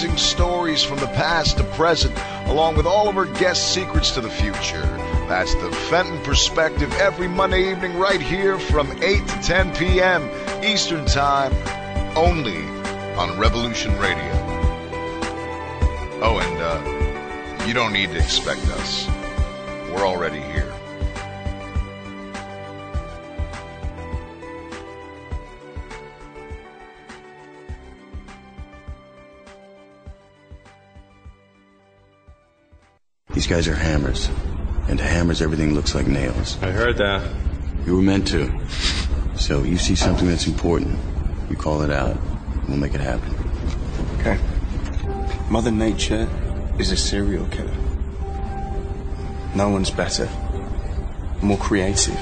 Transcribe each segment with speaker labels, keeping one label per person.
Speaker 1: amazing stories from the past to present, along with all of our guest secrets to the future. That's the Fenton Perspective every Monday evening right here from 8 to 10 p.m. Eastern Time, only on Revolution Radio. Oh, and you don't need to expect us. We're already here.
Speaker 2: These guys are hammers, and to hammers everything looks like nails.
Speaker 3: I heard that.
Speaker 2: You were meant to. So you see something that's important, you call it out, and we'll make it happen.
Speaker 4: Okay. Mother Nature is a serial killer. No one's better, more creative.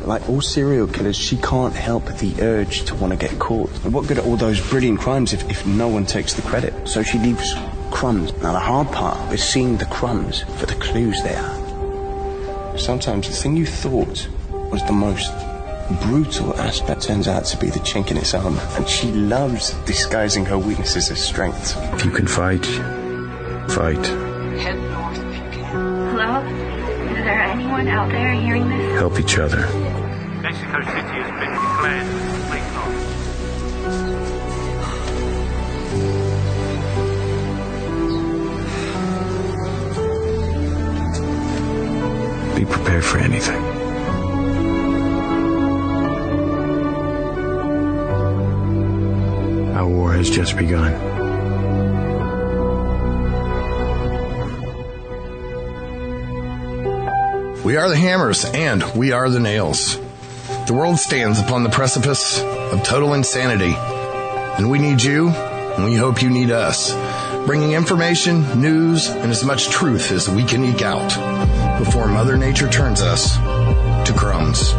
Speaker 4: Like all serial killers, she can't help the urge to want to get caught. And what good are all those brilliant crimes if no one takes the credit? So she leaves crumbs. Now the hard part is seeing the crumbs for the clues they are. Sometimes the thing you thought was the most brutal aspect turns out to be the chink in its armor, and she loves disguising her weaknesses as strengths.
Speaker 2: If you can fight, fight.
Speaker 5: Head north if you can. Hello? Is there anyone out there hearing this?
Speaker 2: Help each other.
Speaker 6: Mexico City has been declared a complete loss.
Speaker 2: Be prepared for anything. Our war has just begun.
Speaker 7: We are the hammers, and we are the nails. The world stands upon the precipice of total insanity, and we need you, and we hope you need us, bringing information, news, and as much truth as we can eke out before Mother Nature turns us to crumbs.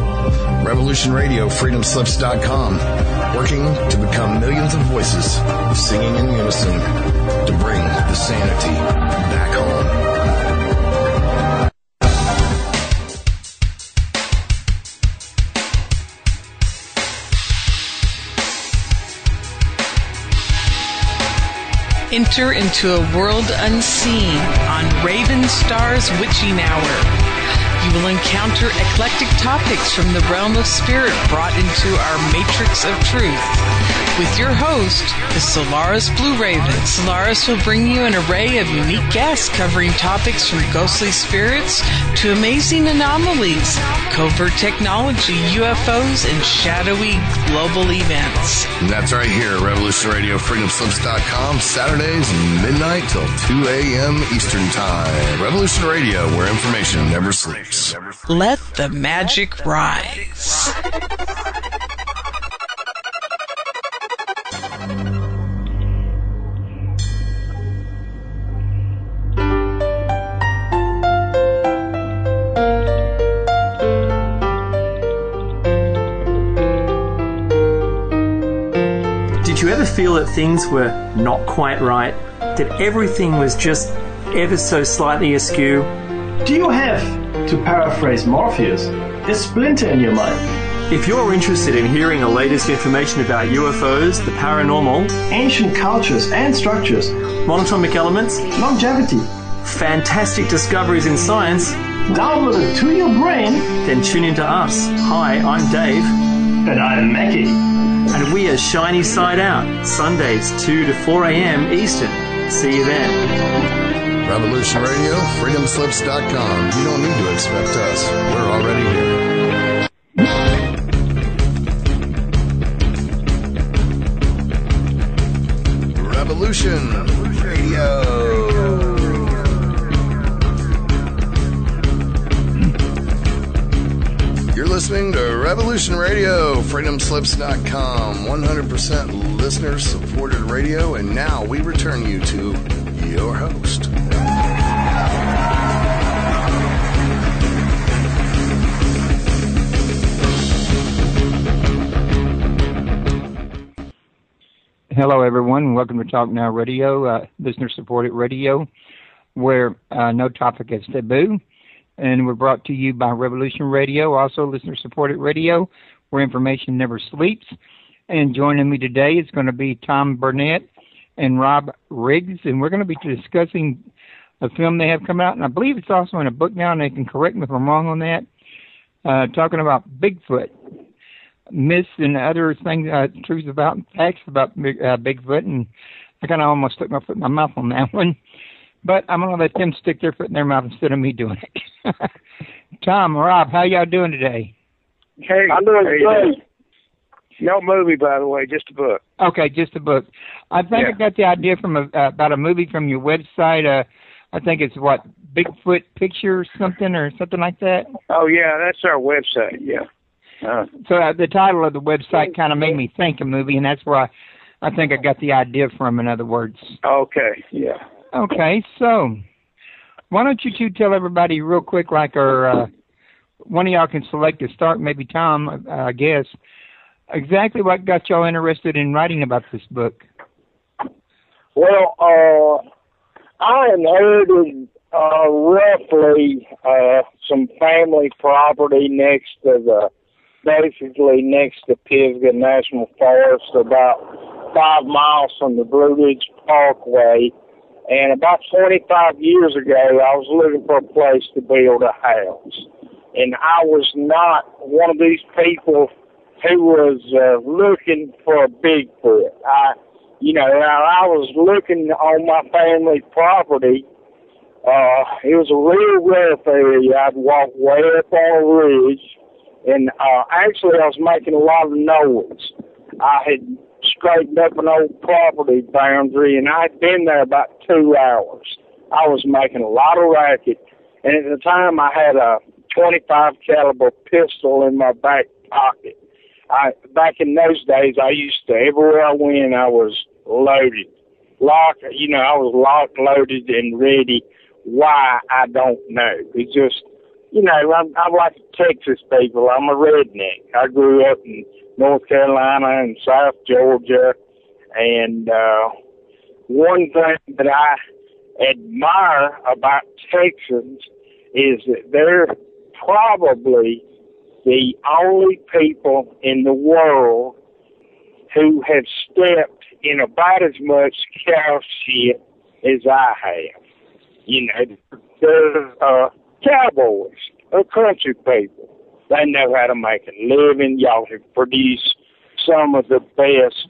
Speaker 7: Revolution Radio, freedomslips.com, working to become millions of voices singing in unison to bring the sanity back home.
Speaker 8: Enter into a world unseen on Raven Star's Witching Hour. You will encounter eclectic topics from the realm of spirit brought into our matrix of truth. With your host, the Solaris Blue Raven. Solaris will bring you an array of unique guests covering topics from ghostly spirits to amazing anomalies, covert technology, UFOs, and shadowy global events.
Speaker 7: And that's right here at Revolution Radio, freedomslips.com, Saturdays midnight till 2 a.m. Eastern Time. Revolution Radio, where information never sleeps.
Speaker 8: Let the magic rise.
Speaker 9: Did you ever feel that things were not quite right? That everything was just ever so slightly askew?
Speaker 10: Do you have, to paraphrase Morpheus, a splinter in your mind?
Speaker 9: If you're interested in hearing the latest information about UFOs, the paranormal,
Speaker 10: ancient cultures and structures,
Speaker 9: monatomic elements,
Speaker 10: longevity,
Speaker 9: fantastic discoveries in science,
Speaker 10: downloaded to your brain,
Speaker 9: then tune into us. Hi, I'm Dave.
Speaker 10: And I'm Mackie.
Speaker 9: And we are Shiny Side Out, Sundays 2 to 4 a.m. Eastern. See you then.
Speaker 7: Revolution Radio, freedomslips.com. You don't need to expect us. We're already here. Revolution Radio. You're listening to Revolution Radio, freedomslips.com, 100% listener-supported radio, and now we return you to your host.
Speaker 11: Hello, everyone. Welcome to Talk Now Radio, listener-supported radio, where no topic is taboo. And we're brought to you by Revolution Radio, also listener-supported radio, where information never sleeps. And joining me today is going to be Tom Burnette, and Rob Riggs, and we're going to be discussing a film they have come out, and I believe it's also in a book now, and they can correct me if I'm wrong on that, talking about Bigfoot, myths and other things, truths about, facts about Bigfoot, and I kind of almost stuck my foot in my mouth on that one, but I'm going to let them stick their foot in their mouth instead of me doing it. Tom, Rob, how y'all doing today?
Speaker 3: Hey, I'm doing great. No movie, by the way, just a book.
Speaker 11: Okay, just a book. I think I got the idea from about a movie from your website. I think it's what, Bigfoot Picture or something like that.
Speaker 3: Oh yeah, that's our website. Yeah.
Speaker 11: So the title of the website kind of made me think a movie, and that's where I think I got the idea from. In other words.
Speaker 3: Okay. Yeah.
Speaker 11: Okay, so why don't you two tell everybody real quick, like, or one of y'all can select to start, maybe Tom, I guess, exactly what got y'all interested in writing about this book?
Speaker 12: Well, I inherited roughly some family property basically next to Pisgah National Forest, about 5 miles from the Blue Ridge Parkway. And about 25 years ago, I was looking for a place to build a house. And I was not one of these people who was looking for a Bigfoot. I was looking on my family property. It was a real rough area. I'd walk way up on a ridge, and actually I was making a lot of noise. I had straightened up an old property boundary, and I'd been there about 2 hours. I was making a lot of racket, and at the time I had a .25 caliber pistol in my back pocket. Back in those days, I used to, everywhere I went, I was loaded. I was locked, loaded, and ready. Why, I don't know. It's just, I'm like Texas people. I'm a redneck. I grew up in North Carolina and South Georgia. And one thing that I admire about Texans is that they're probably the only people in the world who have stepped in about as much cow shit as I have. They're cowboys, they're country people. They know how to make a living. Y'all have produced some of the best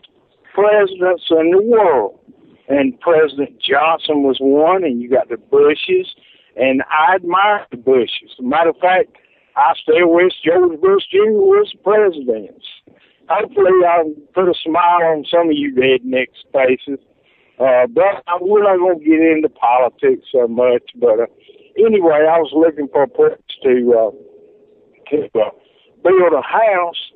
Speaker 12: presidents in the world. And President Johnson was one, and you got the Bushes, and I admire the Bushes. As a matter of fact, I still wish George Bush Jr. was president. Hopefully I'll put a smile on some of you rednecks' faces. But we're not going to get into politics so much. But anyway, I was looking for a place to build a house,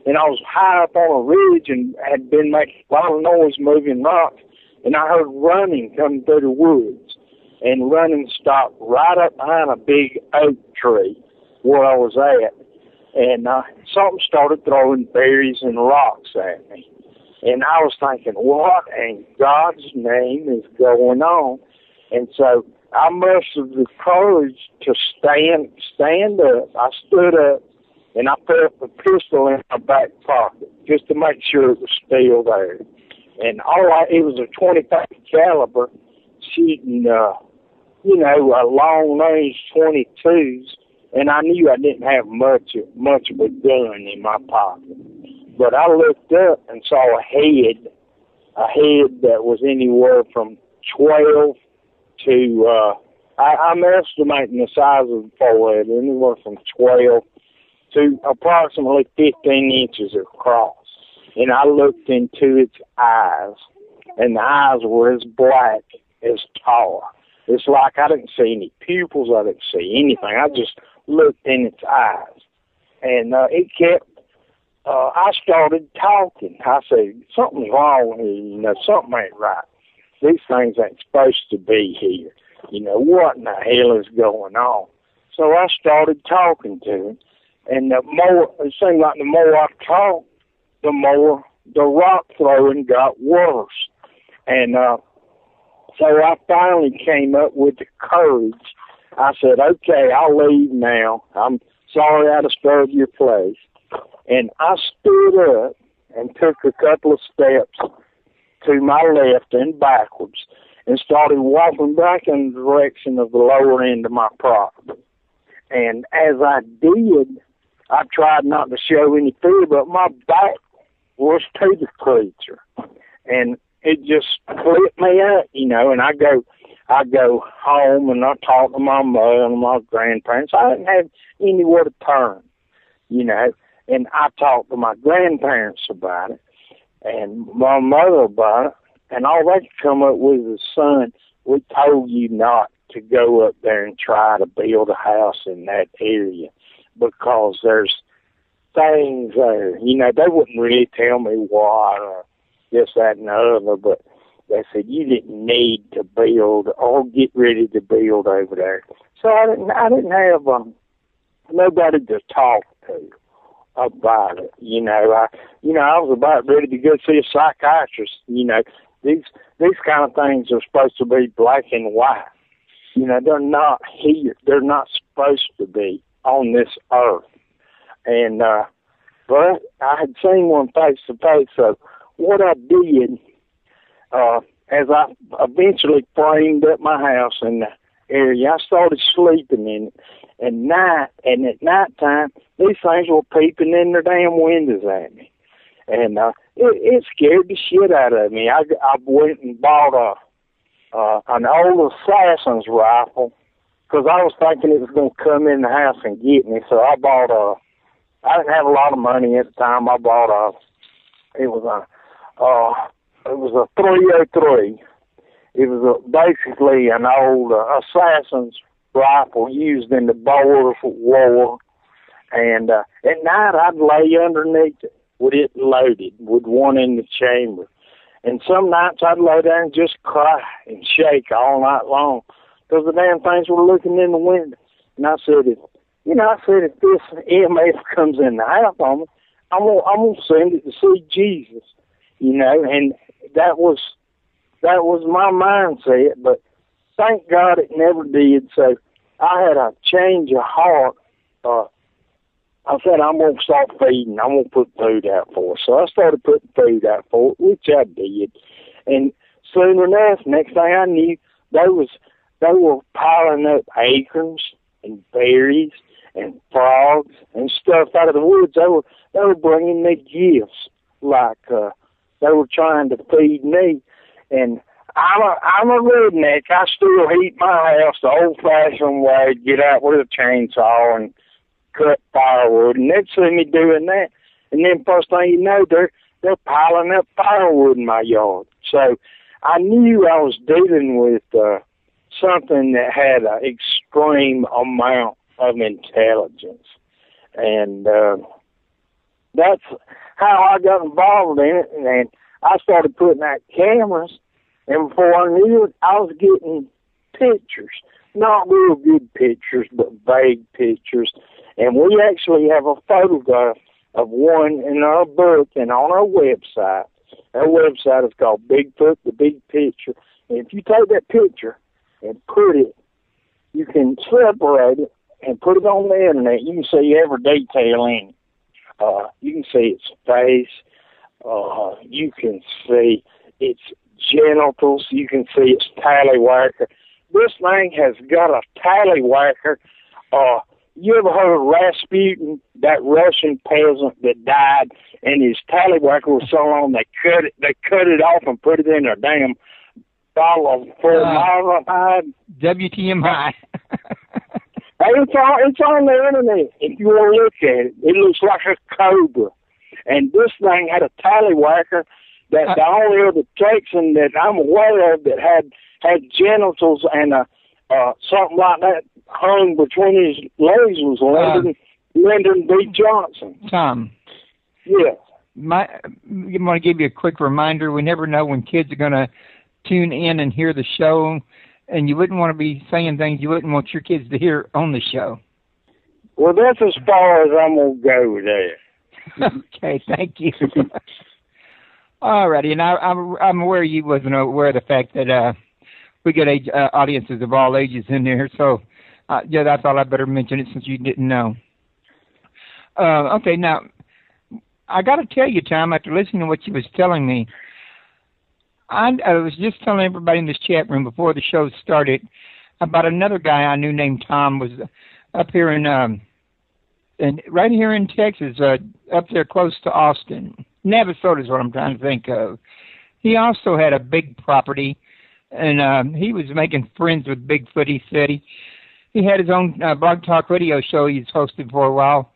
Speaker 12: and I was high up on a ridge and had been making a lot of noise moving rocks, and I heard running coming through the woods, and running stopped right up behind a big oak tree where I was at, and something started throwing berries and rocks at me. And I was thinking, what in God's name is going on? And so I mustered the courage to stand up. I stood up, and I put the pistol in my back pocket just to make sure it was still there. And it was a .25 caliber shooting, long-range .22s. And I knew I didn't have much of a gun in my pocket. But I looked up and saw a head that was anywhere from 12 to, I'm estimating the size of the forehead, anywhere from 12 to approximately 15 inches across. And I looked into its eyes, and the eyes were as black as tar. It's like I didn't see any pupils, I didn't see anything. I just looked in its eyes, and it kept. I started talking. I said, "Something's wrong here. Something ain't right. These things ain't supposed to be here. What in the hell is going on?" So I started talking to him, and it seemed like the more I talked, the more the rock throwing got worse, and so I finally came up with the courage. I said, okay, I'll leave now. I'm sorry I disturbed your place. And I stood up and took a couple of steps to my left and backwards and started walking back in the direction of the lower end of my property. And as I did, I tried not to show any fear, but my back was to the creature. And it just flipped me out, you know, and I go home and I talk to my mother and my grandparents. I didn't have anywhere to turn, you know, and I talked to my grandparents about it and my mother about it, and all they could come up with is, son, we told you not to go up there and try to build a house in that area because there's things there. You know, they wouldn't really tell me what or this, that, and the other, but they said you didn't need to build or get ready to build over there. So I didn't have nobody to talk to about it. You know, I was about ready to go see a psychiatrist. You know, these kind of things are supposed to be black and white. You know, they're not here. They're not supposed to be on this earth. And but I had seen one face to face. So what I did, as I eventually framed up my house in the area, I started sleeping in it. At nighttime, these things were peeping in their damn windows at me. And it scared the shit out of me. I went and bought an old assassin's rifle because I was thinking it was going to come in the house and get me. So I bought I didn't have a lot of money at the time. I bought it was a 303. It was basically an old assassin's rifle used in the Boers War. And at night I'd lay underneath it with it loaded, with one in the chamber. And some nights I'd lay there and just cry and shake all night long because the damn things were looking in the window. And I said, if this EMF comes in the house on me, I'm gonna send it to see Jesus, you know. And that was my mindset. But thank God it never did. So I had a change of heart. I said, I'm going to start feeding. I'm going to put food out for it. So I started putting food out for it, which I did. And soon enough, next thing I knew, they were piling up acorns and berries and frogs and stuff out of the woods. They were bringing me gifts like they were trying to feed me. And I'm a redneck. I still heat my house the old-fashioned way, get out with a chainsaw and cut firewood, and they'd see me doing that, and then first thing you know, they're piling up firewood in my yard. So I knew I was dealing with something that had an extreme amount of intelligence, and that's how I got involved in it. And I started putting out cameras, and before I knew it, I was getting pictures, not real good pictures, but vague pictures. And we actually have a photograph of one in our book and on our website. Our website is called Bigfoot, the Big Picture. And if you take that picture and put it, you can separate it and put it on the internet. You can see every detail in it. You can see its face. You can see its genitals. You can see its tallywhacker. This thing has got a tallywhacker. You ever heard of Rasputin, that Russian peasant that died, and his tallywhacker was so long they cut it off and put it in a damn bottle of formaldehyde?
Speaker 11: WTMI.
Speaker 12: It's on the internet. If you want to look at it, it looks like a cobra. And this thing had a tallywhacker that the only other Texan that I'm aware of that had genitals and something like that hung between his legs was Lyndon B. Johnson.
Speaker 11: Tom.
Speaker 12: Yes.
Speaker 11: I want to give you a quick reminder. We never know when kids are going to tune in and hear the show, and you wouldn't want to be saying things you wouldn't want your kids to hear on the show.
Speaker 12: Well, that's as far as I'm going to go with that.
Speaker 11: Okay, thank you. All righty, and I'm aware you wasn't aware of the fact that we get audiences of all ages in there, so yeah, that's all. I better mention it since you didn't know. Okay, now, I got to tell you, Tom, after listening to what you was telling me, I was just telling everybody in this chat room before the show started about another guy I knew named Tom was up here in right here in Texas, up there close to Austin. Navasota is what I'm trying to think of. He also had a big property, and he was making friends with Bigfoot. He said he had his own blog talk radio show he's hosted for a while,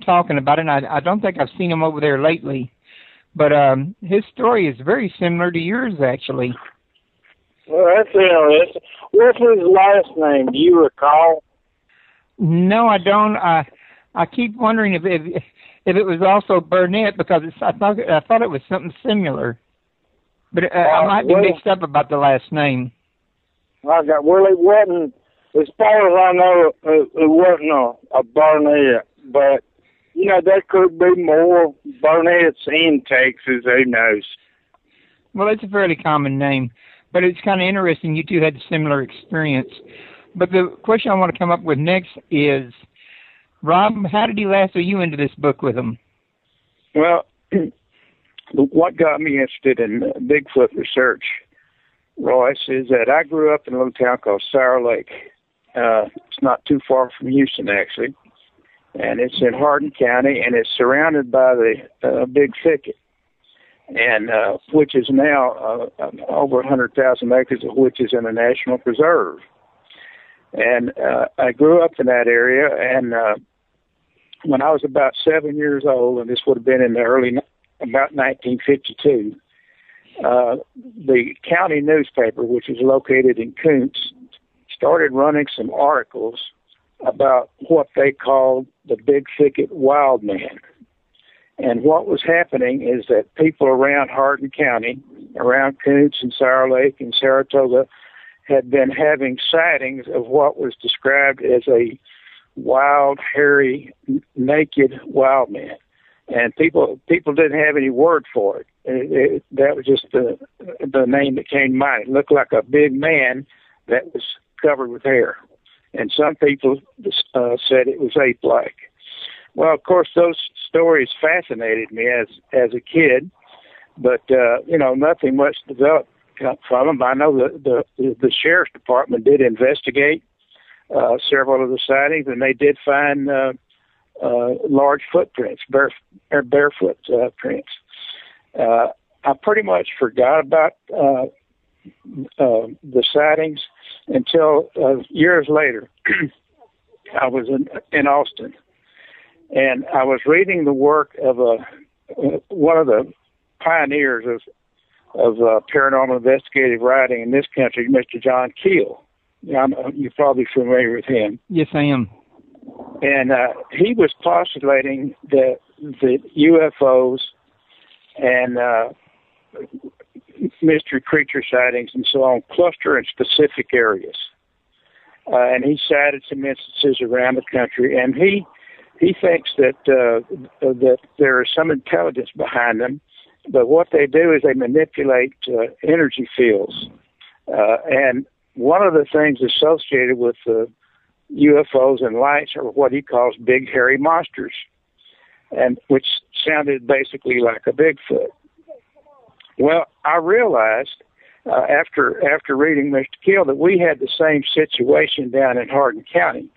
Speaker 11: talking about it. And I don't think I've seen him over there lately, but his story is very similar to yours, actually.
Speaker 12: Well, that's interesting. What's his last name? Do you recall?
Speaker 11: No, I don't. I keep wondering if it was also Burnette, because I thought it was something similar, but I might be mixed up about the last name.
Speaker 12: Well, it wasn't. As far as I know, it wasn't a Burnette, but you know there could be more Burnettes in Texas. Who knows?
Speaker 11: Well, it's a fairly common name, but it's kind of interesting. You two had a similar experience. But the question I want to come up with next is, Rob, how did he lasso you into this book with him?
Speaker 13: Well, what got me interested in Bigfoot research, Royce, is that I grew up in a little town called Sour Lake. It's not too far from Houston, actually. And it's in Hardin County, and it's surrounded by the big thicket, and which is now over 100,000 acres of which is in a national preserve. And I grew up in that area, and when I was about 7 years old, and this would have been in the about 1952, the county newspaper, which is located in Kuntz, started running some articles about what they called the Big Thicket Wild Man. And what was happening is that people around Hardin County, around Kuntz and Sour Lake and Saratoga, had been having sightings of what was described as a wild, hairy, naked wild man. And people didn't have any word for it. That was just the name that came to mind. It looked like a big man that was covered with hair. And some people said it was ape-like. Well, of course, those stories fascinated me as a kid, but nothing much developed from them. I know the sheriff's department did investigate several of the sightings, and they did find large footprints, barefoot prints. I pretty much forgot about the sightings until years later. I was in Austin, and I was reading the work of one of the pioneers of paranormal investigative writing in this country, Mr. John Keel. You're probably familiar with him.
Speaker 11: Yes, I am.
Speaker 13: And he was postulating that the UFOs and mystery creature sightings and so on cluster in specific areas. And he cited some instances around the country, and he thinks that there is some intelligence behind them, but what they do is they manipulate energy fields. And one of the things associated with UFOs and lights are what he calls big hairy monsters, and which sounded basically like a Bigfoot. Well, I realized after reading Mr. Keel that we had the same situation down in Hardin County,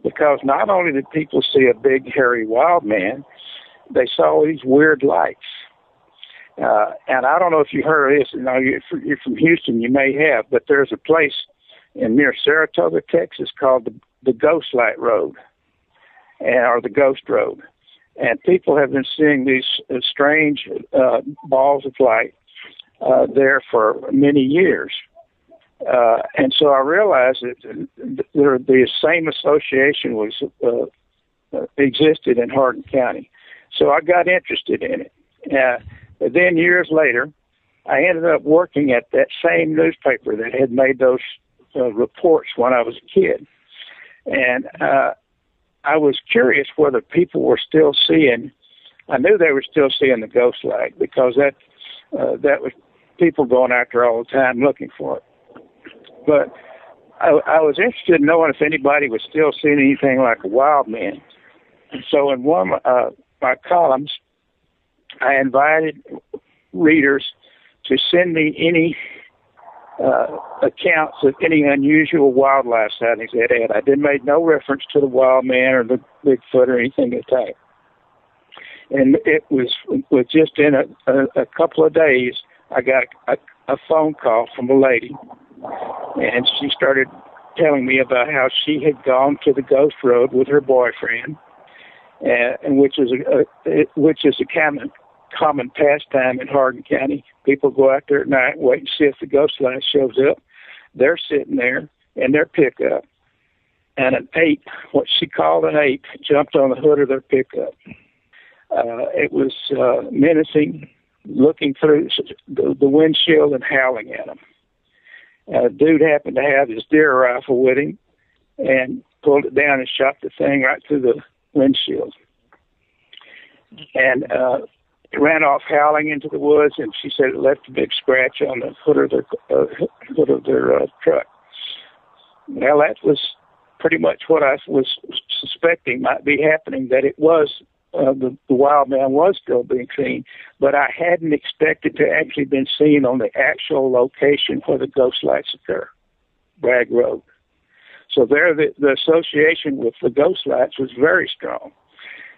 Speaker 13: because not only did people see a big hairy wild man, they saw these weird lights. And I don't know if you heard of this. You're from Houston, you may have, but there's a place near Saratoga, Texas, called the Ghost Light Road, or the Ghost Road. And people have been seeing these strange balls of light there for many years. And so I realized that the same association existed in Hardin County. So I got interested in it. But then years later, I ended up working at that same newspaper that had made those reports when I was a kid. And I was curious whether people were still seeing. I knew they were still seeing the ghost light, because that was people going out there all the time looking for it. But I was interested in knowing if anybody was still seeing anything like a wild man. So in one of my columns, I invited readers to send me any accounts of any unusual wildlife sightings they had. I didn't make no reference to the wild man or the Bigfoot or anything like that. And it was just in a couple of days, I got a phone call from a lady, and she started telling me about how she had gone to the Ghost Road with her boyfriend, and which is a common pastime in Hardin County. People go out there at night and wait and see if the ghost light shows up. They're sitting there in their pickup, and an ape, what she called an ape, jumped on the hood of their pickup. It was menacing, looking through the windshield and howling at them. A dude happened to have his deer rifle with him and pulled it down and shot the thing right through the windshield. And it ran off howling into the woods, and she said it left a big scratch on the hood of their truck. Well, that was pretty much what I was suspecting might be happening, that it was the wild man was still being seen, but I hadn't expected to actually been seen on the actual location where the ghost lights occur, Bragg Road. So there, the association with the ghost lights was very strong.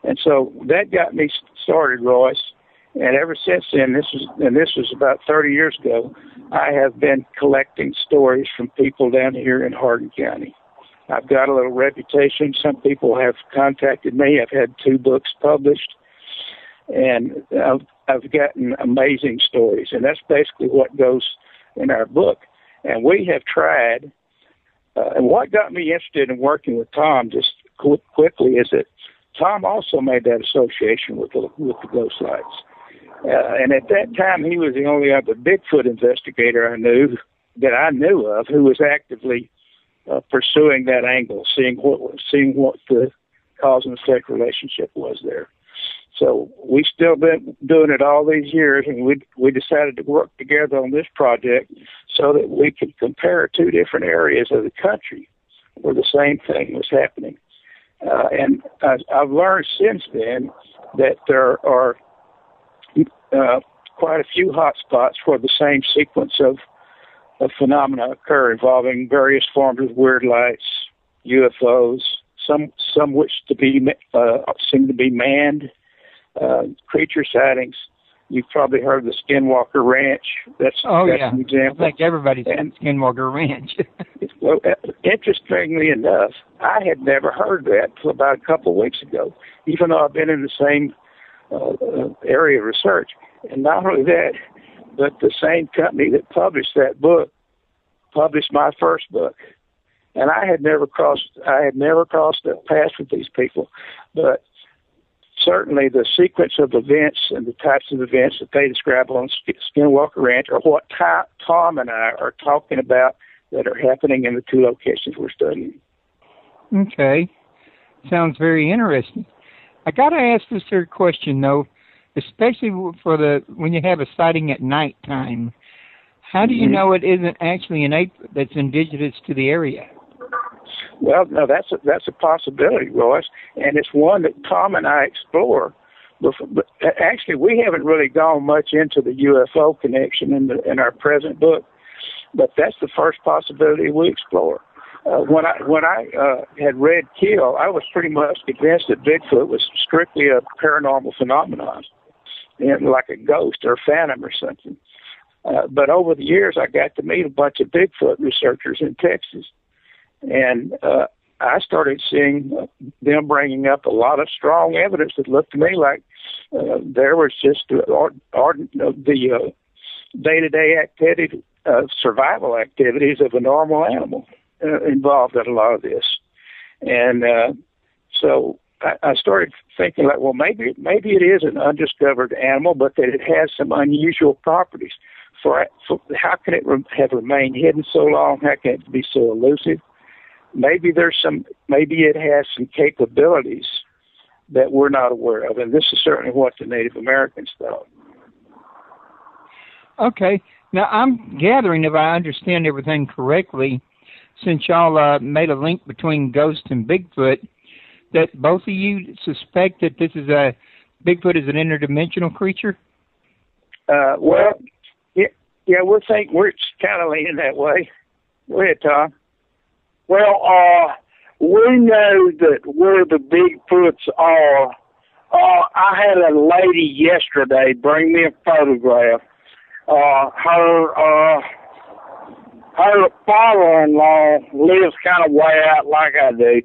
Speaker 13: And so that got me started, Royce. And ever since then, this was about 30 years ago, I have been collecting stories from people down here in Hardin County. I've got a little reputation. Some people have contacted me. I've had 2 books published, and I've gotten amazing stories. And that's basically what goes in our book. And we have tried, and what got me interested in working with Tom just quickly is that Tom also made that association with the ghost lights. And at that time, he was the only other Bigfoot investigator I knew of who was actively pursuing that angle, seeing what the cause and effect relationship was there. So we still been doing it all these years, and we decided to work together on this project so that we could compare 2 different areas of the country where the same thing was happening. And I've learned since then that there are quite a few hot spots where the same sequence of phenomena occur involving various forms of weird lights, UFOs, some which seem to be manned, creature sightings. You've probably heard of the Skinwalker Ranch. That's an example.
Speaker 11: I think everybody's seen Skinwalker Ranch.
Speaker 13: Well, interestingly enough, I had never heard that until about a couple of weeks ago, even though I've been in the same area of research. And not only that, but the same company that published that book published my first book. And I had never crossed that path with these people. But certainly the sequence of events and the types of events that they describe on Skinwalker Ranch are what Tom and I are talking about that are happening in the 2 locations we're studying.
Speaker 11: Okay. Sounds very interesting. I got to ask this third question, though, especially for when you have a sighting at nighttime. How do you know it isn't actually an ape that's indigenous to the area?
Speaker 13: Well, no, that's a possibility, Royce, and it's one that Tom and I explore. But actually, we haven't really gone much into the UFO connection in our present book, but that's the first possibility we explore. When I had read Kill, I was pretty much convinced that Bigfoot was strictly a paranormal phenomenon, like a ghost or a phantom or something. But over the years, I got to meet a bunch of Bigfoot researchers in Texas, and I started seeing them bringing up a lot of strong evidence that looked to me like there was just the day-to-day activity, survival activities of a normal animal involved in a lot of this. And so I started thinking, like, well, maybe it is an undiscovered animal, but that it has some unusual properties. For how can it have remained hidden so long? How can it be so elusive? Maybe it has some capabilities that we're not aware of, and this is certainly what the Native Americans thought.
Speaker 11: Okay. Now, I'm gathering, if I understand everything correctly, since y'all made a link between ghost and Bigfoot, that both of you suspect that Bigfoot is an interdimensional creature?
Speaker 13: Well,
Speaker 3: Yeah, we're kind of leaning that way. Go ahead, Tom.
Speaker 12: Well, we know that where the Bigfoots are. I had a lady yesterday bring me a photograph. Her father-in-law lives kind of way out like I do,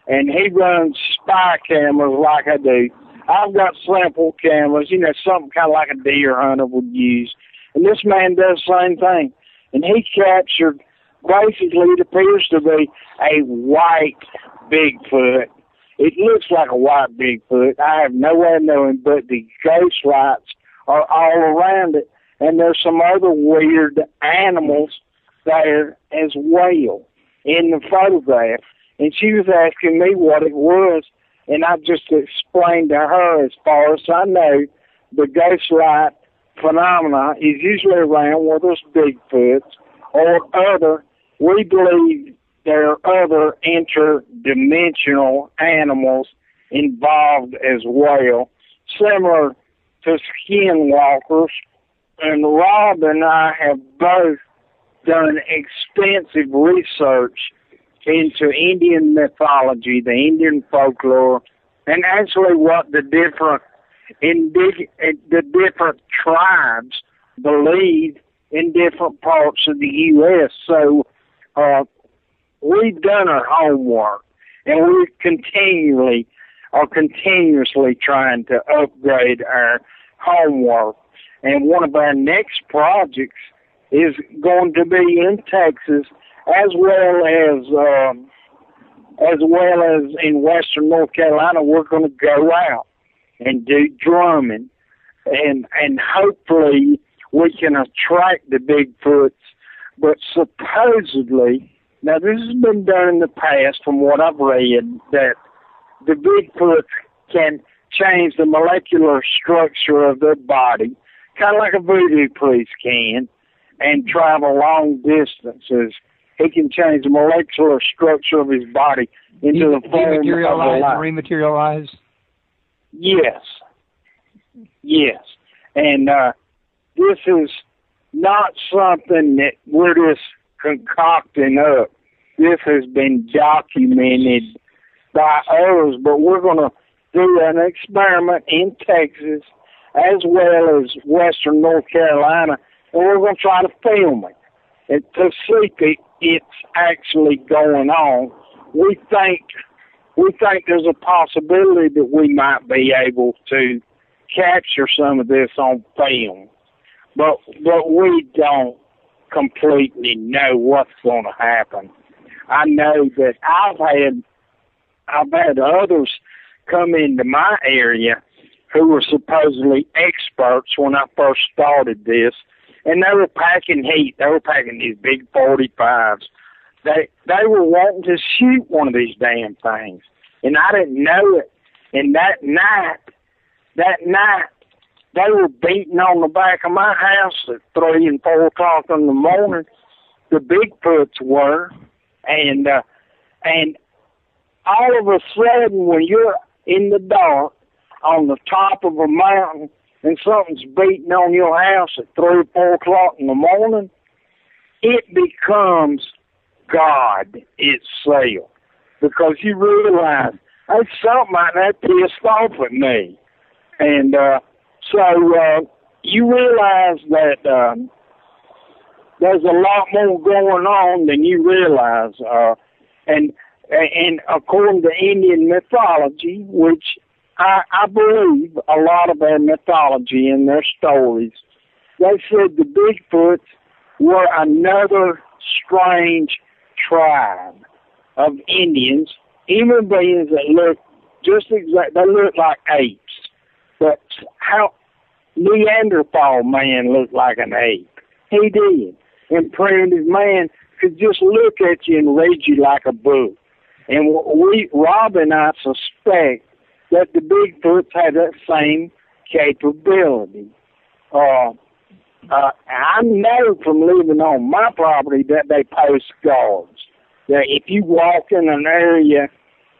Speaker 12: and he runs spy cameras like I do. I've got simple cameras, something kind of like a deer hunter would use. And this man does the same thing. And he captured, basically, it appears to be a white Bigfoot. It looks like a white Bigfoot. I have no way of knowing, but the ghost lights are all around it. And there's some other weird animals there as well in the photograph. And she was asking me what it was, and I just explained to her, as far as I know, the ghost light phenomena is usually around where there's Bigfoots or other. We believe there are other interdimensional animals involved as well, similar to skinwalkers. And Rob and I have both done extensive research into Indian mythology, the Indian folklore, and actually what the different tribes believe in different parts of the U.S. So we've done our homework, and we are continuously trying to upgrade our homework. And one of our next projects is going to be in Texas, as well as in Western North Carolina. We're going to go out and do drumming, and hopefully we can attract the Bigfoots. But supposedly, now this has been done in the past from what I've read, that the Bigfoots can change the molecular structure of their body, kind of like a voodoo priest can, and travel long distances. He can change the molecular structure of his body into the form of a life.
Speaker 11: Rematerialize?
Speaker 12: Yes. And this is not something that we're just concocting up. This has been documented by others, but we're going to do an experiment in Texas as well as Western North Carolina, and we're going to try to film it and to see if it's actually going on. We think there's a possibility that we might be able to capture some of this on film, but we don't completely know what's going to happen. I know that I've had others come into my area who were supposedly experts when I first started this, and they were packing heat. They were packing these big 45s. They were wanting to shoot one of these damn things, and I didn't know it. And that night, they were beating on the back of my house at 3 and 4 o'clock in the morning. The Bigfoots were, and all of a sudden, when you're in the dark on the top of a mountain and something's beating on your house at 3 or 4 o'clock in the morning, it becomes God itself, because you realize, hey, something like that pissed off at me. And so you realize that there's a lot more going on than you realize. And according to Indian mythology, which I believe a lot of their mythology and their stories, they said the Bigfoots were another strange tribe of Indians, human beings that look just exact. They look like apes, but how Neanderthal man looked like an ape. He did. And primitive man could just look at you and read you like a book. And Rob and I suspect that the Bigfoots had that same capability. I know from living on my property that they post guards. That if you walk in an area,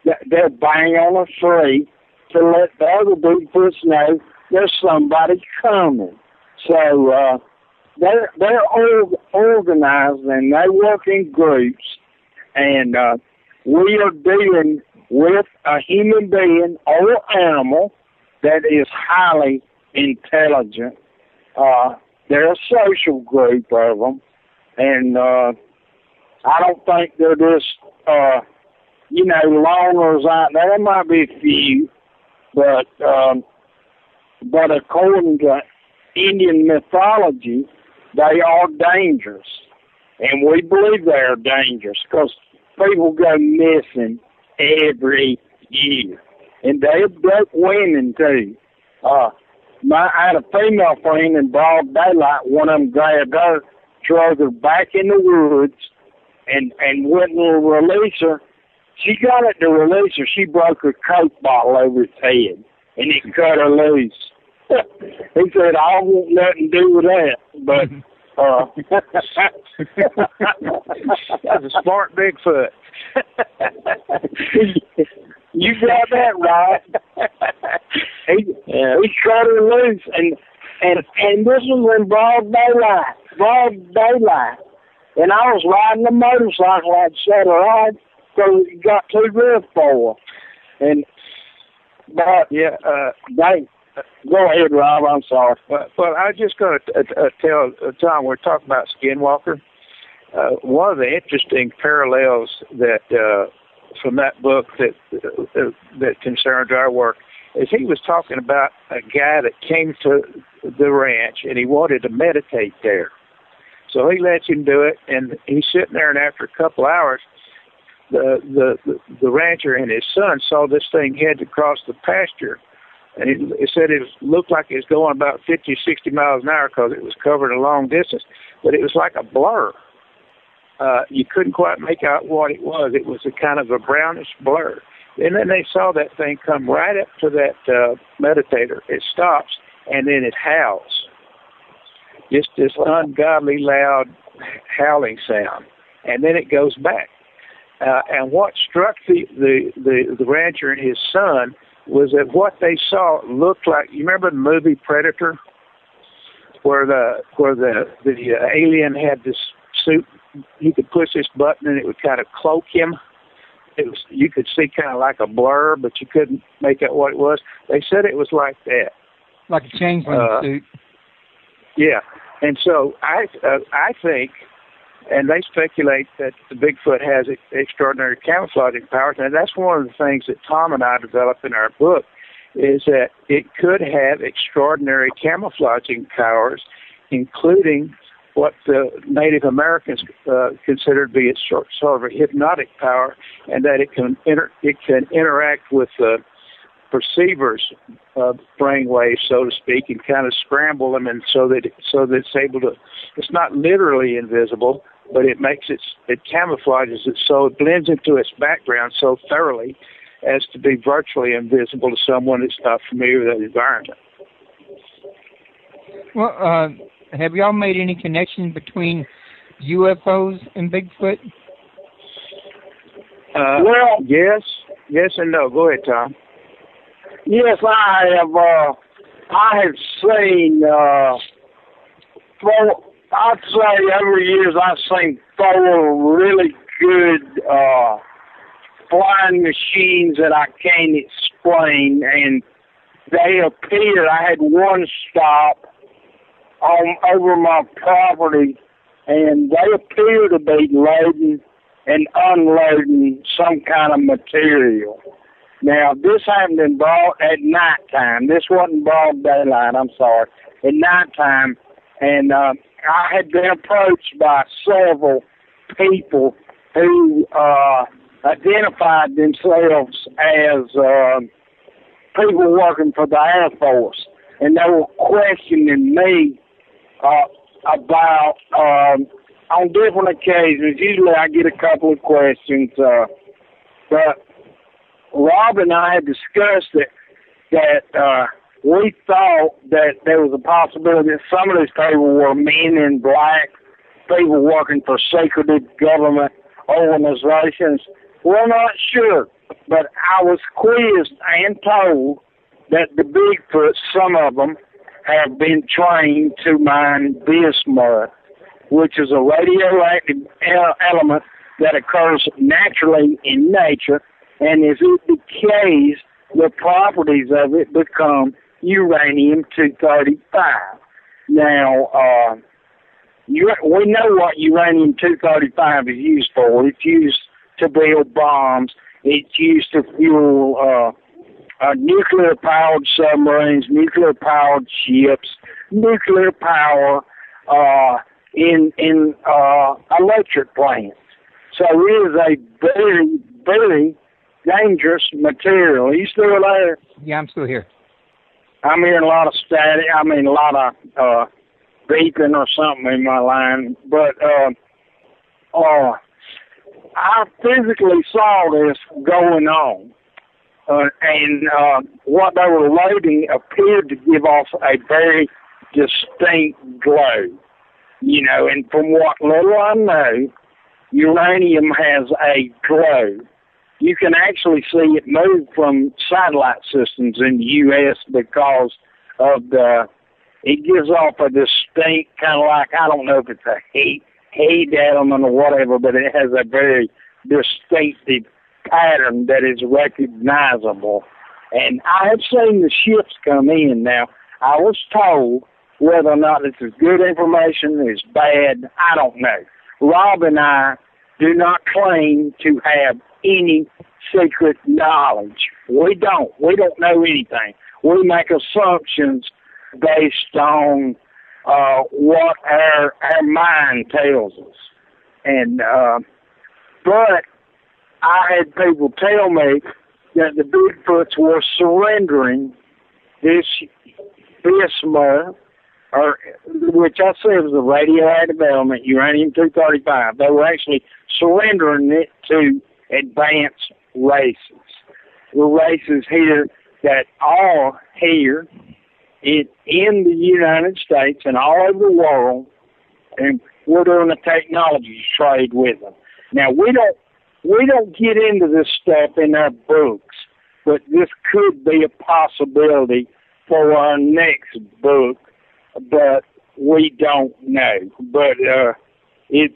Speaker 12: they'll bang on a tree to let the other Bigfoots know there's somebody coming. So they're organized and they work in groups, and we are dealing with a human being or animal that is highly intelligent. They're a social group of them, and I don't think they're just, loners out there. There might be a few, but according to Indian mythology, they are dangerous. And we believe they are dangerous because people go missing every year. And they abduct women, too. I had a female friend in broad daylight. One of them grabbed her, drug her back in the woods, and wouldn't release her. She got it to release her. She broke her Coke bottle over its head, and it cut her loose. He said, I want nothing to do with that. But
Speaker 3: that's a smart Bigfoot.
Speaker 12: You got that right. He cut her loose, and this was in broad daylight. And I was riding a motorcycle. I'd shut her off because it got too rough for her. Go ahead, Rob. I'm sorry.
Speaker 3: Well, I was just going to tell Tom, we're talking about Skinwalker. One of the interesting parallels that from that book that concerns our work is he was talking about a guy that came to the ranch and he wanted to meditate there. So he lets him do it, and he's sitting there, and after a couple hours, the rancher and his son saw this thing head across the pasture. And it said it looked like it was going about 50, 60 miles an hour because it was covering a long distance. But it was like a blur. You couldn't quite make out what it was. It was a kind of a brownish blur. And then they saw that thing come right up to that meditator. It stops, and then it howls. Just this ungodly loud howling sound. And then it goes back. And what struck the rancher and his son was that what they saw looked like, you remember the movie Predator, where the alien had this suit, he could push this button and it would kind of cloak him. You could see kind of like a blur, but you couldn't make out what it was. They said it was like that,
Speaker 11: like a changeling suit.
Speaker 3: Yeah, and so I think, and they speculate that the Bigfoot has extraordinary camouflaging powers, and that's one of the things that Tom and I developed in our book, is that it could have extraordinary camouflaging powers, including what the Native Americans considered to be its sort of a hypnotic power, and that it can interact with perceivers' brainwaves, so to speak, and kind of scramble them, and so that it's able to. It's not literally invisible, but it camouflages it so it blends into its background so thoroughly as to be virtually invisible to someone that's not familiar with that environment.
Speaker 11: Well, have y'all made any connection between UFOs and Bigfoot?
Speaker 3: Well, yes and no. Go ahead, Tom.
Speaker 12: Yes, I have. I have seen. I'd say over the years I've seen 4 really good flying machines that I can't explain, and they appeared. I had one stop over my property, and they appear to be loading and unloading some kind of material. Now, this happened at nighttime. This wasn't broad daylight, I'm sorry. At nighttime, and I had been approached by several people who identified themselves as people working for the Air Force, and they were questioning me about, on different occasions. Usually I get a couple of questions, but Rob and I had discussed that we thought that there was a possibility that some of these people were men in black, people working for secretive government organizations. We're not sure, but I was quizzed and told that the Bigfoot, some of them, have been trained to mine bismuth, which is a radioactive element that occurs naturally in nature, and as it decays, the properties of it become uranium-235. Now, we know what uranium-235 is used for. It's used to build bombs. It's used to fuel nuclear-powered submarines, nuclear-powered ships, nuclear power in electric plants. So it is a very, very dangerous material. Are you still there?
Speaker 11: Yeah, I'm still here.
Speaker 12: I'm hearing a lot of static. I mean, a lot of beeping or something in my line. But I physically saw this going on. And what they were loading appeared to give off a very distinct glow. You know, and from what little I know, uranium has a glow. You can actually see it move from satellite systems in the U.S. because of it gives off a distinct kind of like, I don't know if it's a heat element or whatever, but it has a very distinctive pattern that is recognizable. And I have seen the ships come in. Now, I was told whether or not this is good information, is bad, I don't know. Rob and I do not claim to have any secret knowledge. We don't know anything. We make assumptions based on what our mind tells us. And but I had people tell me that the Bigfoots were surrendering this bismuth, or which I said was a radioactive element, uranium-235. They were actually surrendering it to advanced races. The races here that are here in the United States and all over the world, and we're doing a technology trade with them. Now, we don't get into this stuff in our books, but this could be a possibility for our next book, but we don't know. But it's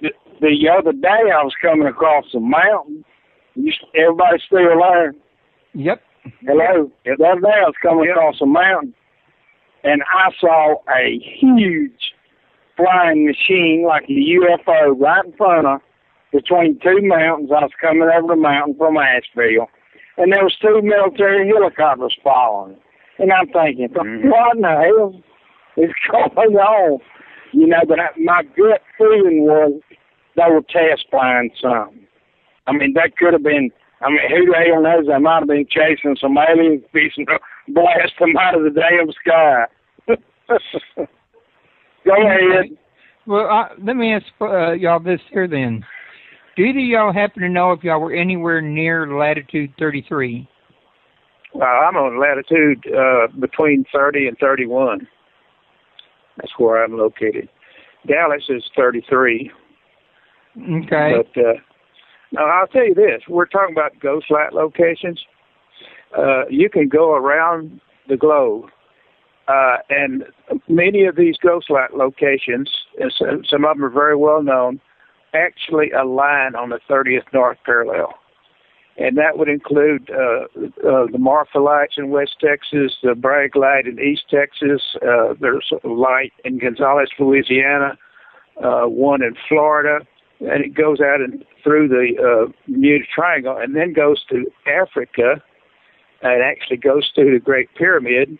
Speaker 12: the other day I was coming across a mountain. Everybody still there?
Speaker 11: Yep.
Speaker 12: Hello. The other day I was coming across a mountain, and I saw a huge flying machine like a UFO right in front of between two mountains. I was coming over the mountain from Asheville, and there was two military helicopters following. And I'm thinking, what in the hell is going on? You know, but my gut feeling was they were test flying something. I mean, that could have been, who the hell knows? They might have been chasing some aliens, fixing to blast them out of the damn sky. Go ahead.
Speaker 11: Well, let me ask y'all this here then. Do either of y'all happen to know if y'all were anywhere near latitude 33?
Speaker 13: I'm on latitude between 30 and 31. That's where I'm located. Dallas is 33.
Speaker 11: Okay.
Speaker 13: But now I'll tell you this: we're talking about ghost light locations. You can go around the globe, and many of these ghost light locations, and some of them are very well known, actually align on the 30th North parallel. And that would include the Marfa Lights in West Texas, the Bragg Light in East Texas. There's a light in Gonzales, Louisiana, one in Florida, and it goes out and through the Bermuda Triangle and then goes to Africa and actually goes through the Great Pyramid.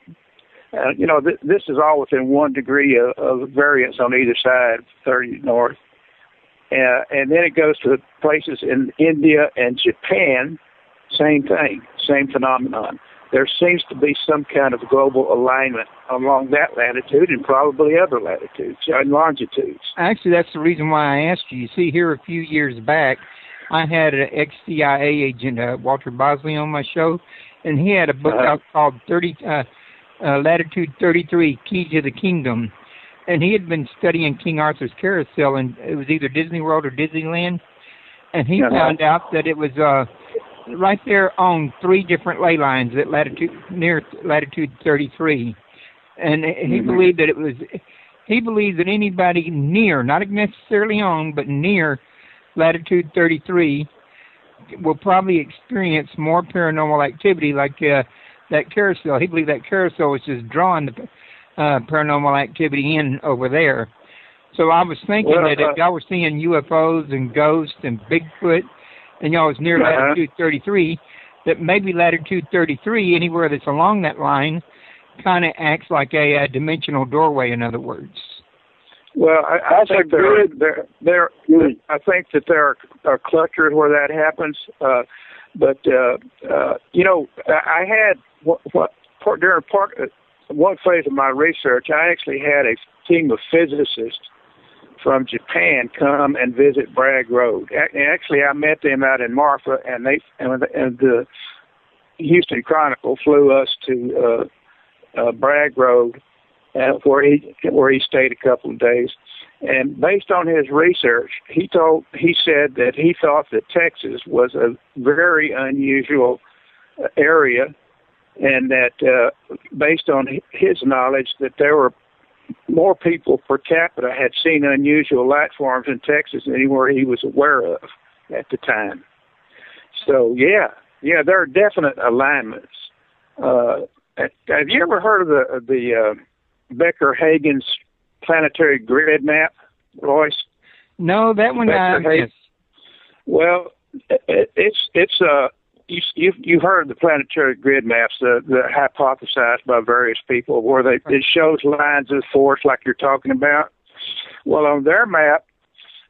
Speaker 13: This is all within 1 degree of variance on either side, 30 north. And then it goes to places in India and Japan, same thing, same phenomenon. There seems to be some kind of global alignment along that latitude and probably other latitudes and longitudes.
Speaker 11: Actually, that's the reason why I asked you. You see, here a few years back, I had an ex-CIA agent, Walter Bosley, on my show, and he had a book out called Latitude 33, Key to the Kingdom. And he had been studying King Arthur's Carousel, and it was either Disney World or Disneyland. And he found out that it was right there on 3 different ley lines at near latitude 33. And he believed that it was. He believes that anybody near, not necessarily on, but near latitude 33, will probably experience more paranormal activity, like that carousel. He believed that carousel was just drawing the paranormal activity in over there. So I was thinking that if y'all were seeing UFOs and ghosts and Bigfoot, and y'all was near latitude 33, that maybe latitude 33, anywhere that's along that line, kind of acts like a dimensional doorway, in other words.
Speaker 13: Well, I think I think that there are clusters where that happens. But you know, I had during one phase of my research, I actually had a team of physicists from Japan come and visit Bragg Road. Actually, I met them out in Marfa, and the Houston Chronicle flew us to Bragg Road, where he stayed a couple of days. And based on his research, he said that he thought that Texas was a very unusual area, and that based on his knowledge, that there were more people per capita had seen unusual light forms in Texas than anywhere he was aware of at the time. So yeah, there are definite alignments. Have you ever heard of the Becker-Hagen's planetary grid map, Royce?
Speaker 11: No, that one I missed.
Speaker 13: Well, you've heard of the planetary grid maps, the hypothesized by various people, where it shows lines of force like you're talking about. Well, on their map,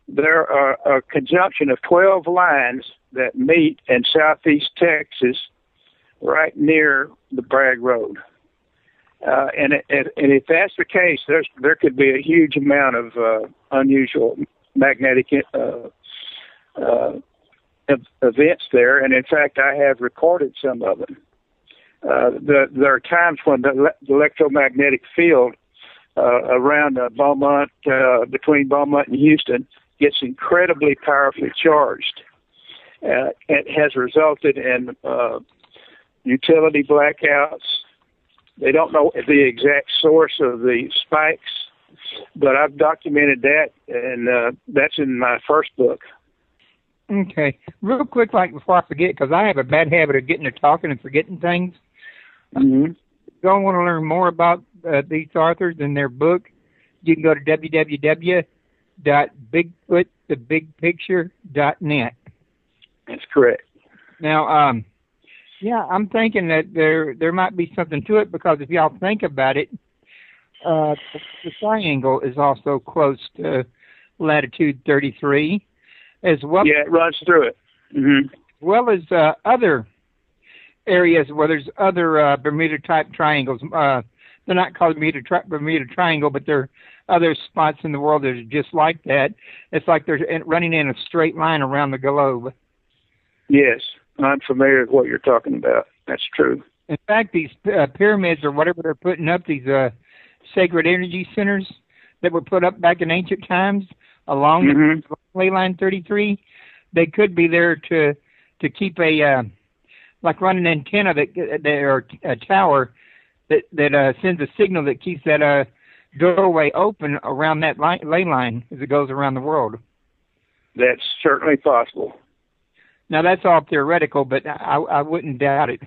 Speaker 13: there are a conjunction of 12 lines that meet in southeast Texas, right near the Bragg Road. And if that's the case, there could be a huge amount of unusual magnetic events there, and in fact, I have recorded some of them. There are times when the electromagnetic field around Beaumont, between Beaumont and Houston, gets incredibly powerfully charged. It has resulted in utility blackouts. They don't know the exact source of the spikes, but I've documented that, and that's in my first book.
Speaker 11: Okay. Real quick, before I forget, because I have a bad habit of getting to talking and forgetting things.
Speaker 13: Mm-hmm.
Speaker 11: If you don't want to learn more about these authors and their book, you can go to www.bigfootthebigpicture.net.
Speaker 13: That's correct.
Speaker 11: Now, I'm thinking that there might be something to it, because if y'all think about it, the triangle is also close to latitude 33, as well.
Speaker 13: Yeah, it runs through it. Mm-hmm.
Speaker 11: As well as other areas where there's other Bermuda-type triangles. They're not called Bermuda Triangle, but there are other spots in the world that are just like that. It's like they're running in a straight line around the globe.
Speaker 13: Yes, I'm familiar with what you're talking about. That's true.
Speaker 11: In fact, these pyramids or whatever they're putting up, these sacred energy centers that were put up back in ancient times along the ley line 33, they could be there to keep like run an antenna or a tower that sends a signal that keeps that doorway open around that ley line as it goes around the world. That's
Speaker 13: certainly possible.
Speaker 11: Now, that's all theoretical, but I wouldn't doubt it.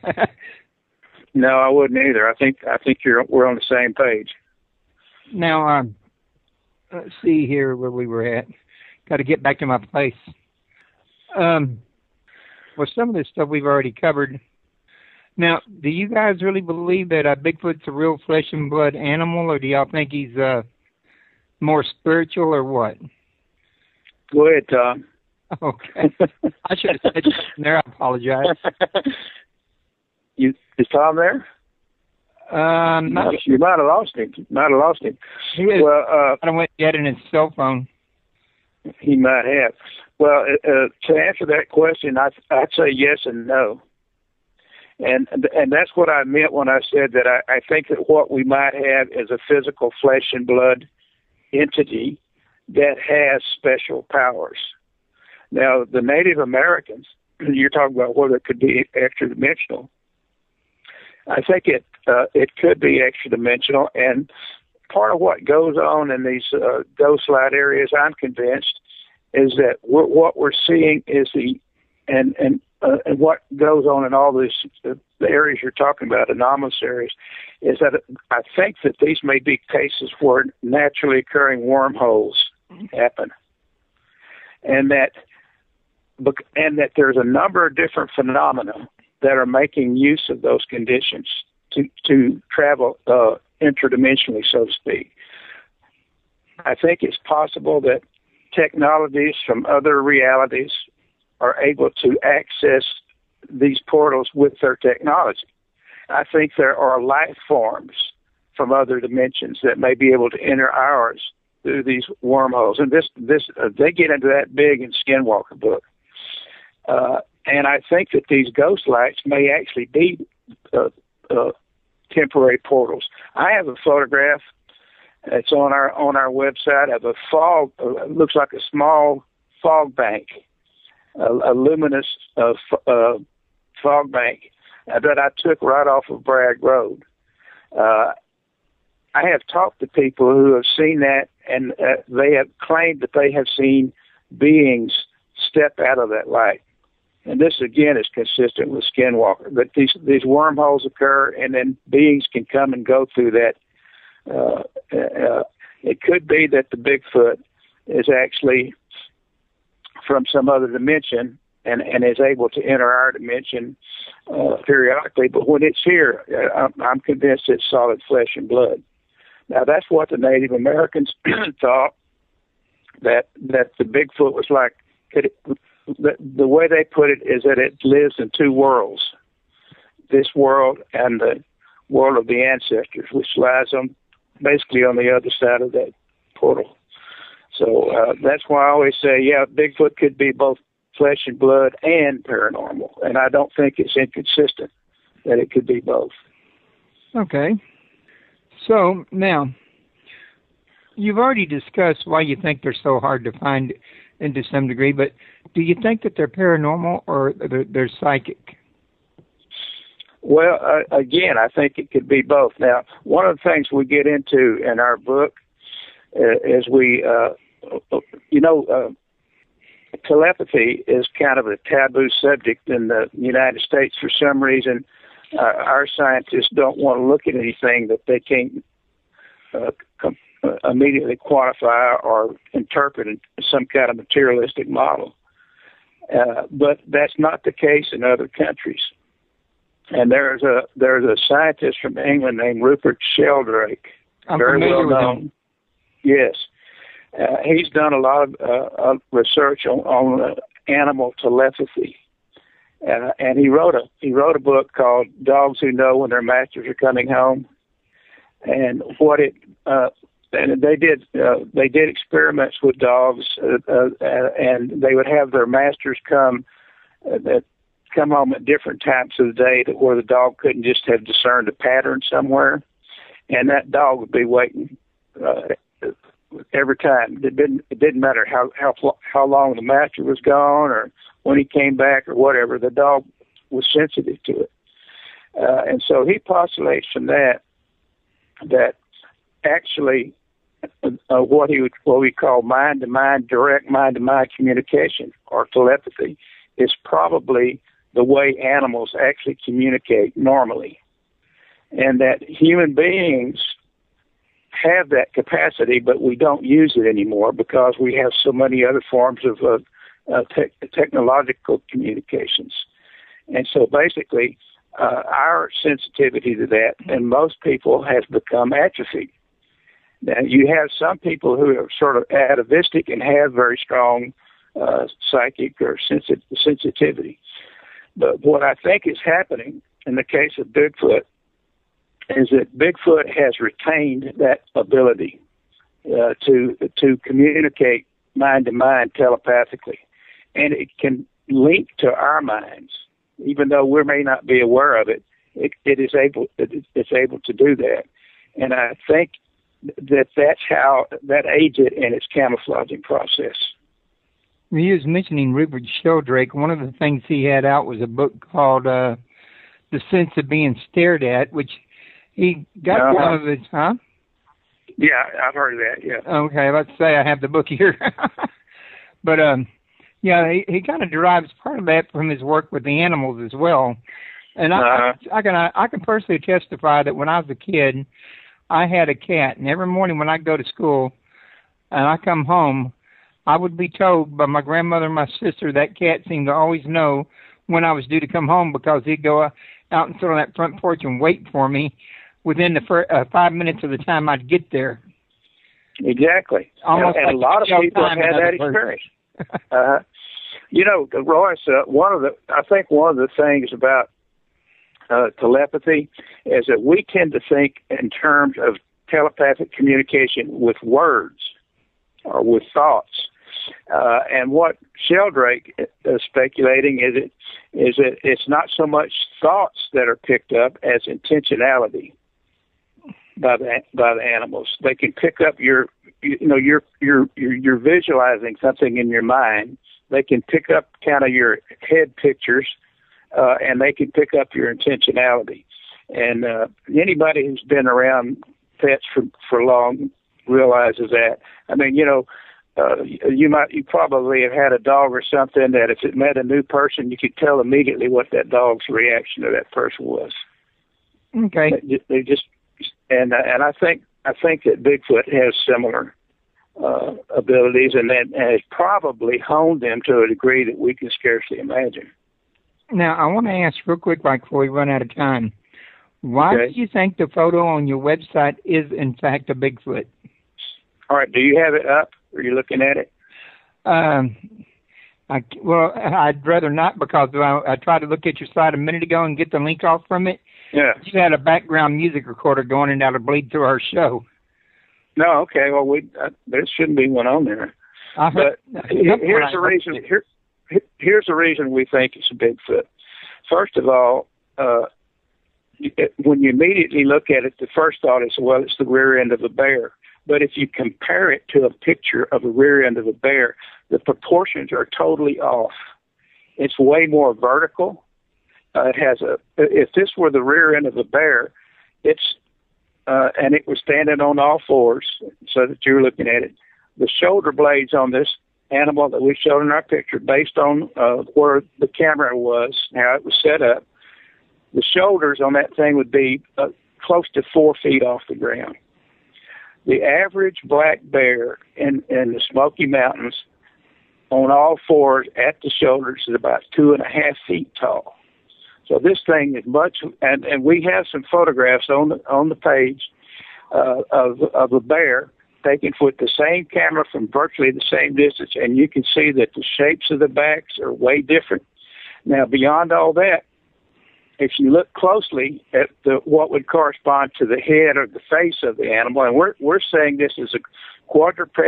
Speaker 13: No, I wouldn't either. I think we're on the same page.
Speaker 11: Now, let's see here where we were at. Got to get back to my place. Well, some of this stuff we've already covered. Now, do you guys really believe that Bigfoot's a real flesh and blood animal, or do y'all think he's more spiritual, or what?
Speaker 13: Go ahead, Tom.
Speaker 11: Okay. I should have said something there. I apologize.
Speaker 13: Is Tom there? You might have lost him.
Speaker 11: He is. Well, I went getting his cell phone.
Speaker 13: He might have. Well, to answer that question, I'd say yes and no. And that's what I meant when I said that I think that what we might have is a physical flesh and blood entity that has special powers. Now, the Native Americans, you're talking about whether it could be extra-dimensional. I think
Speaker 3: it could be extra-dimensional. And part of what goes on in these ghost light areas, I'm convinced, is that what we're seeing is and what goes on in all these the areas you're talking about, anomalous areas, is that I think that these may be cases where naturally occurring wormholes happen, and that there's a number of different phenomena that are making use of those conditions to travel interdimensionally, so to speak. I think it's possible that technologies from other realities are able to access these portals with their technology. I think there are life forms from other dimensions that may be able to enter ours through these wormholes. And they get into that big in Skinwalker book. And I think that these ghost lights may actually be temporary portals. I have a photograph. It's on our website of a fog. It looks like a small fog bank, a luminous fog bank that I took right off of Bragg Road. I have talked to people who have seen that, and they have claimed that they have seen beings step out of that light. And this, again, is consistent with Skinwalker, that these wormholes occur, and then beings can come and go through that. It could be that the Bigfoot is actually from some other dimension and is able to enter our dimension periodically. But when it's here, I'm convinced it's solid flesh and blood. Now, that's what the Native Americans thought, that the Bigfoot was like. The way they put it is that it lives in two worlds, this world and the world of the ancestors, which lies basically on the other side of that portal. So that's why I always say, yeah, Bigfoot could be both flesh and blood and paranormal, and I don't think it's inconsistent that it could be both.
Speaker 11: Okay. So now, you've already discussed why you think they're so hard to find to some degree, but do you think that they're paranormal or they're psychic?
Speaker 3: Well, again, I think it could be both. Now, one of the things we get into in our book is telepathy is kind of a taboo subject in the United States. For some reason, our scientists don't want to look at anything that they can't immediately quantify or interpret in some kind of materialistic model. But that's not the case in other countries. And there's a scientist from England named Rupert Sheldrake, very well known. Yes, he's done a lot of research on animal telepathy, and he wrote a book called "Dogs Who Know When Their Masters Are Coming Home." And what it and they did experiments with dogs, and they would have their masters come home at different times of the day, where the dog couldn't just have discerned a pattern somewhere, and that dog would be waiting every time. It didn't matter how long the master was gone or when he came back or whatever. The dog was sensitive to it, and so he postulates from that actually what we call mind-to-mind, direct mind-to-mind communication or telepathy is probably the way animals actually communicate normally, and that human beings have that capacity, but we don't use it anymore because we have so many other forms of technological communications. And so basically, our sensitivity to that, and most people, has become atrophied. Now, you have some people who are sort of atavistic and have very strong psychic or sensitivity. But what I think is happening in the case of Bigfoot is that Bigfoot has retained that ability to communicate mind-to-mind telepathically. And it can link to our minds. Even though we may not be aware of it, it's able to do that. And I think that's how that aids it in its camouflaging process.
Speaker 11: He was mentioning Rupert Sheldrake. One of the things he had out was a book called The Sense of Being Stared At, which He got one of his, huh?
Speaker 3: Yeah, I've heard of that, yeah.
Speaker 11: Okay, let's say I have the book here. But, yeah, he kind of derives part of that from his work with the animals as well. And I can personally testify that when I was a kid, I had a cat, and every morning when I go to school and I come home, I would be told by my grandmother and my sister that cat seemed to always know when I was due to come home, because he'd go out and sit on that front porch and wait for me within the 5 minutes of the time I'd get there.
Speaker 3: Exactly.
Speaker 11: Almost
Speaker 3: and
Speaker 11: like
Speaker 3: a lot of people have had that experience. You know, Royce, I think one of the things about telepathy is that we tend to think in terms of telepathic communication with words or with thoughts. And what Sheldrake is speculating is that it's not so much thoughts that are picked up as intentionality by the animals. They can pick up you're visualizing something in your mind. They can pick up kind of your head pictures, and they can pick up your intentionality. And anybody who's been around pets for long realizes that. I mean, you probably have had a dog or something that if it met a new person, you could tell immediately what that dog's reaction to that person was.
Speaker 11: Okay.
Speaker 3: They just and I think that Bigfoot has similar abilities, and that has probably honed them to a degree that we can scarcely imagine.
Speaker 11: Now, I want to ask real quick, Mike, before we run out of time. Why do you think the photo on your website is, in fact, a Bigfoot?
Speaker 3: All right. Do you have it up? Are you looking at it?
Speaker 11: I'd rather not, because I tried to look at your site a minute ago and get the link off from it.
Speaker 3: Yeah.
Speaker 11: You had a background music recorder going, and that'll bleed through our show.
Speaker 3: No, okay. Well, there shouldn't be one on there. But here's the reason. Here's the reason we think it's a Bigfoot. First of all, when you immediately look at it, the first thought is, well, it's the rear end of a bear. But if you compare it to a picture of a rear end of a bear, the proportions are totally off. It's way more vertical. If this were the rear end of a bear, and it was standing on all fours, so that you're looking at it, the shoulder blades on this animal that we showed in our picture, based on where the camera was, how it was set up, the shoulders on that thing would be close to 4 feet off the ground. The average black bear in the Smoky Mountains on all fours at the shoulders is about 2.5 feet tall. So this thing is much, and we have some photographs on the page of a bear taken with the same camera from virtually the same distance, and you can see that the shapes of the backs are way different. Now, beyond all that, if you look closely at what would correspond to the head or the face of the animal, and we're saying this is a quadruped,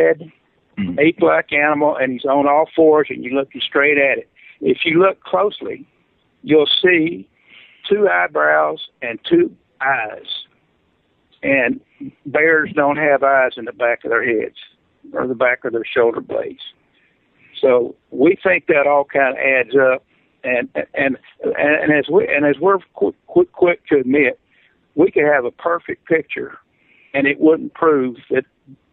Speaker 3: ape-like animal, and he's on all fours, and you're looking straight at it. If you look closely, you'll see 2 eyebrows and 2 eyes. And bears don't have eyes in the back of their heads or the back of their shoulder blades. So we think that all kind of adds up. And as we're quick to admit, we could have a perfect picture, and it wouldn't prove that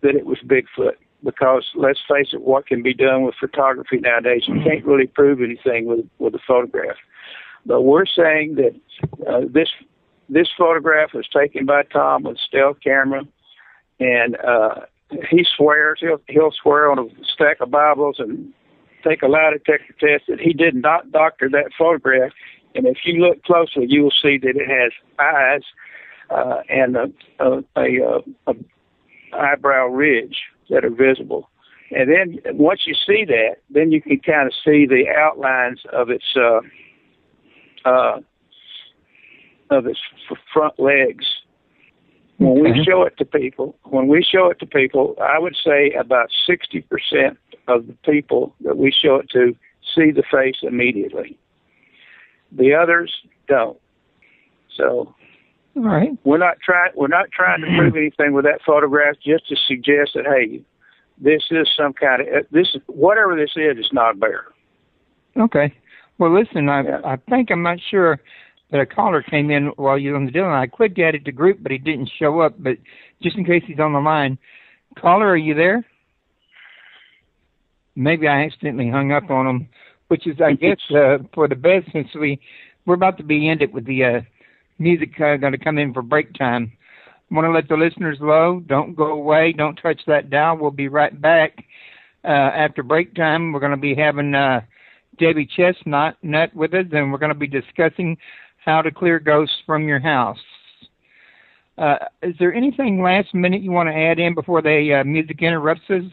Speaker 3: it was Bigfoot. Because let's face it, what can be done with photography nowadays? You can't really prove anything with a photograph. But we're saying that this photograph was taken by Tom with a stealth camera, and he swears he'll swear on a stack of Bibles and take a lie detector test that he did not doctor that photograph. And if you look closely, you will see that it has eyes and a eyebrow ridge that are visible. And then once you see that, then you can kind of see the outlines of its front legs. When we show it to people, I would say about 60% of the people that we show it to see the face immediately. The others don't. So,
Speaker 11: all right.
Speaker 3: We're not trying to prove anything with that photograph. Just to suggest that, hey, this is some kind of whatever this is not a bear.
Speaker 11: Okay. Well, listen, I think I'm not sure that a caller came in while you were on the deal, and I clicked at it to group, but he didn't show up. But just in case he's on the line, caller, are you there? Maybe I accidentally hung up on him, which is, I guess, for the best, since we're about to be ended with the music going to come in for break time. I want to let the listeners know, don't go away, don't touch that dial. We'll be right back after break time. We're going to be having Debbie Chestnut with us, and we're going to be discussing how to clear ghosts from your house. Is there anything last minute you want to add in before the music interrupts us?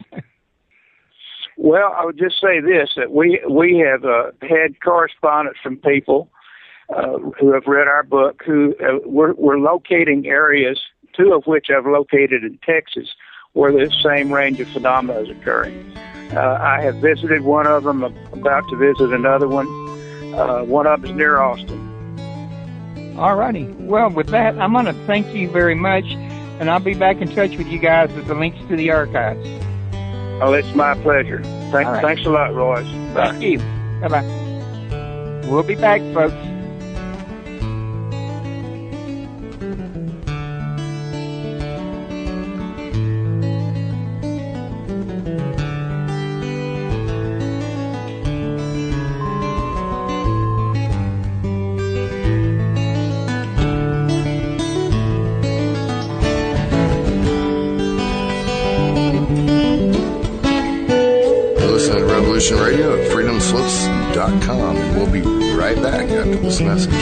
Speaker 3: Well, I would just say this, that we have had correspondence from people who have read our book, who we're locating areas, two of which I've located in Texas, where the same range of phenomena is occurring. I have visited one of them, about to visit another one. One of them is near Austin.
Speaker 11: All righty. Well, with that, I'm going to thank you very much, and I'll be back in touch with you guys with the links to the archives.
Speaker 3: Oh, it's my pleasure. Thanks a lot, Royce.
Speaker 11: Thank you. Bye-bye. We'll be back, folks.
Speaker 7: Radio at freedomslips.com, and we'll be right back after this message.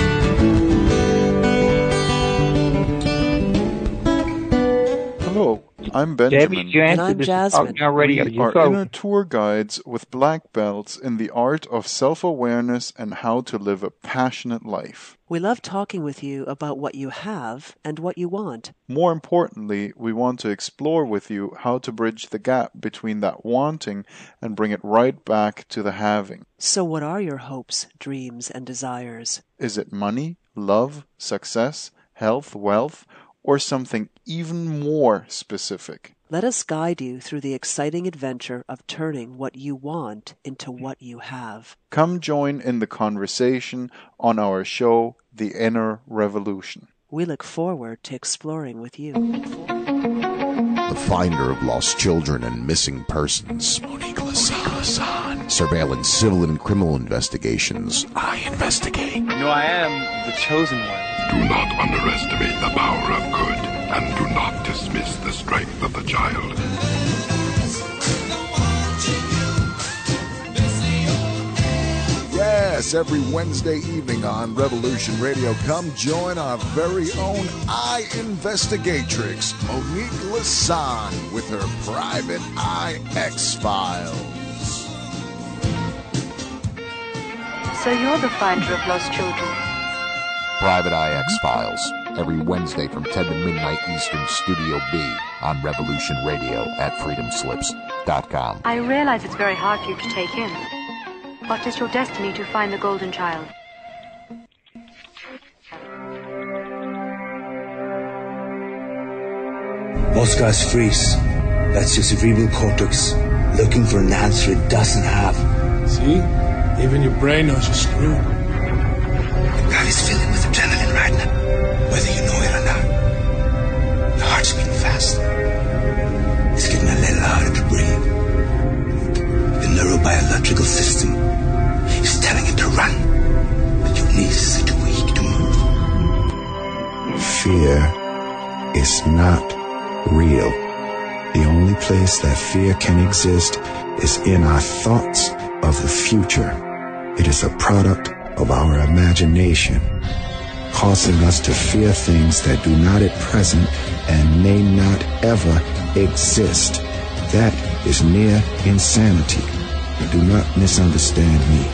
Speaker 14: Hello, I'm Benjamin.
Speaker 11: And I'm Jasmine.
Speaker 14: We are inner tour guides with black belts in the art of self-awareness and how to live a passionate life.
Speaker 15: We love talking with you about what you have and what you want.
Speaker 14: More importantly, we want to explore with you how to bridge the gap between that wanting and bring it right back to the having.
Speaker 15: So what are your hopes, dreams, and desires?
Speaker 14: Is it money, love, success, health, wealth, or something even more specific?
Speaker 15: Let us guide you through the exciting adventure of turning what you want into what you have.
Speaker 14: Come join in the conversation on our show, The Inner Revolution.
Speaker 15: We look forward to exploring with you.
Speaker 16: The finder of lost children and missing persons. Monique Lassan. Surveillance, civil and criminal investigations. I investigate.
Speaker 17: No, I am the chosen one.
Speaker 18: Do not underestimate the power of good, and do not dismiss the strength of the child.
Speaker 1: Yes, every Wednesday evening on Revolution Radio, come join our very own Eye Investigatrix, Monique Lassan, with her private Eye X-Files.
Speaker 19: So you're the finder of lost children?
Speaker 16: Private Eye X-Files, every Wednesday from 10 to midnight Eastern, Studio B, on Revolution Radio at freedomslips.com.
Speaker 19: I realize it's very hard for you to take in. What is your destiny to find the golden child?
Speaker 20: Most guys freeze. That's your cerebral cortex looking for an answer it doesn't have.
Speaker 21: See? Even your brain knows you're screwed.
Speaker 20: The body's filling with adrenaline right now, whether you know it or not. Your heart's beating fast. It's getting a little harder to breathe. The neurobiological system is telling it to run, but your knees are too weak to move.
Speaker 22: Fear is not real. The only place that fear can exist is in our thoughts of the future. It is a product of our imagination, causing us to fear things that do not at present and may not ever exist. That is near insanity. Do not misunderstand me.